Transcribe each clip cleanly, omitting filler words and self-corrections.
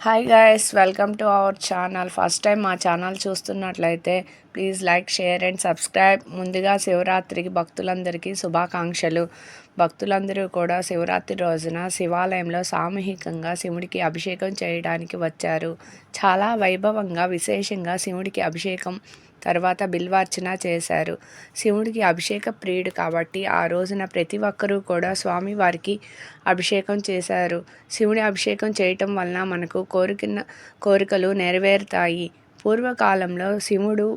Hi guys, welcome to our channel. First time మా channel చూస్తున్నట్లయితే please like, share and subscribe. ముందుగా శివరాత్రికి భక్తులందరికీ శుభాకాంక్షలు. భక్తులందరూ కూడా శివరాత్రి రోజున శివాలయంలో సామూహికంగా శివుడికి అభిషేకం చేయడానికి వచ్చారు. చాలా వైభవంగా విశేషంగా శివుడికి అభిషేకం తర్వాత బిల్వార్చన చేశారు. శివుడికి అభిషేక ప్రియుడు కాబట్టి ఆ రోజున ప్రతి ఒక్కరూ కూడా స్వామివారికి అభిషేకం చేశారు. శివుడి అభిషేకం చేయటం వలన మనకు కోరికలు నెరవేరుతాయి. పూర్వకాలంలో శివుడు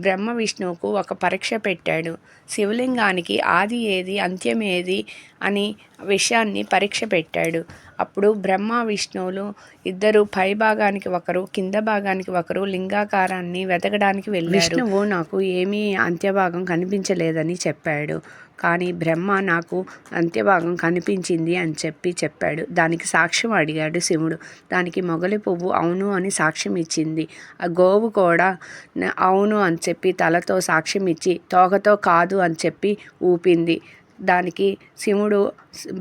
బ్రహ్మ విష్ణువుకు ఒక పరీక్ష పెట్టాడు. శివలింగానికి ఆది ఏది, అంత్యం ఏది అని విషయాన్ని పరీక్ష పెట్టాడు. అప్పుడు బ్రహ్మ విష్ణువులు ఇద్దరు పై భాగానికి ఒకరు, కింద భాగానికి ఒకరు లింగాకారాన్ని వెతకడానికి వెళ్ళారు. విష్ణువు నాకు ఏమీ అంత్యభాగం కనిపించలేదని చెప్పాడు. కానీ బ్రహ్మ నాకు అంత్యభాగం కనిపించింది అని చెప్పాడు. దానికి సాక్ష్యం అడిగాడు శివుడు. దానికి మొగలి పువ్వు అవును అని సాక్ష్యం ఇచ్చింది. ఆ గోవు కూడా అవును అని చెప్పి తలతో సాక్ష్యం ఇచ్చి తోకతో కాదు అని చెప్పి ఊపింది. దానికి శివుడు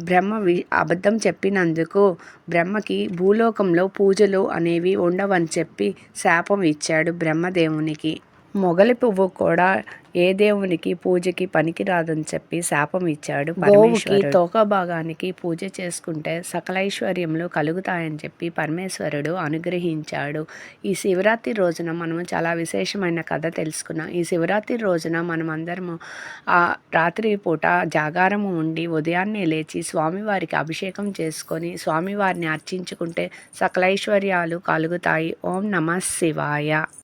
బ్రహ్మ అబద్ధం చెప్పినందుకు బ్రహ్మకి భూలోకంలో పూజలు అనేవి ఉండవని చెప్పి శాపం ఇచ్చాడు బ్రహ్మదేవునికి. మొగలి పువ్వు కూడా ఏ దేవునికి పూజకి పనికిరాదని చెప్పి శాపం ఇచ్చాడు పరమేశ్వరుడు. తోక భాగానికి పూజ చేసుకుంటే సకలైశ్వర్యములు కలుగుతాయని చెప్పి పరమేశ్వరుడు అనుగ్రహించాడు. ఈ శివరాత్రి రోజున మనము చాలా విశేషమైన కథ తెలుసుకున్నాం. ఈ శివరాత్రి రోజున మనం అందరము ఆ రాత్రి పూట జాగారము ఉండి ఉదయాన్నే లేచి స్వామివారికి అభిషేకం చేసుకొని స్వామివారిని అర్చించుకుంటే సకలైశ్వర్యాలు కలుగుతాయి. ఓం నమః శివాయ.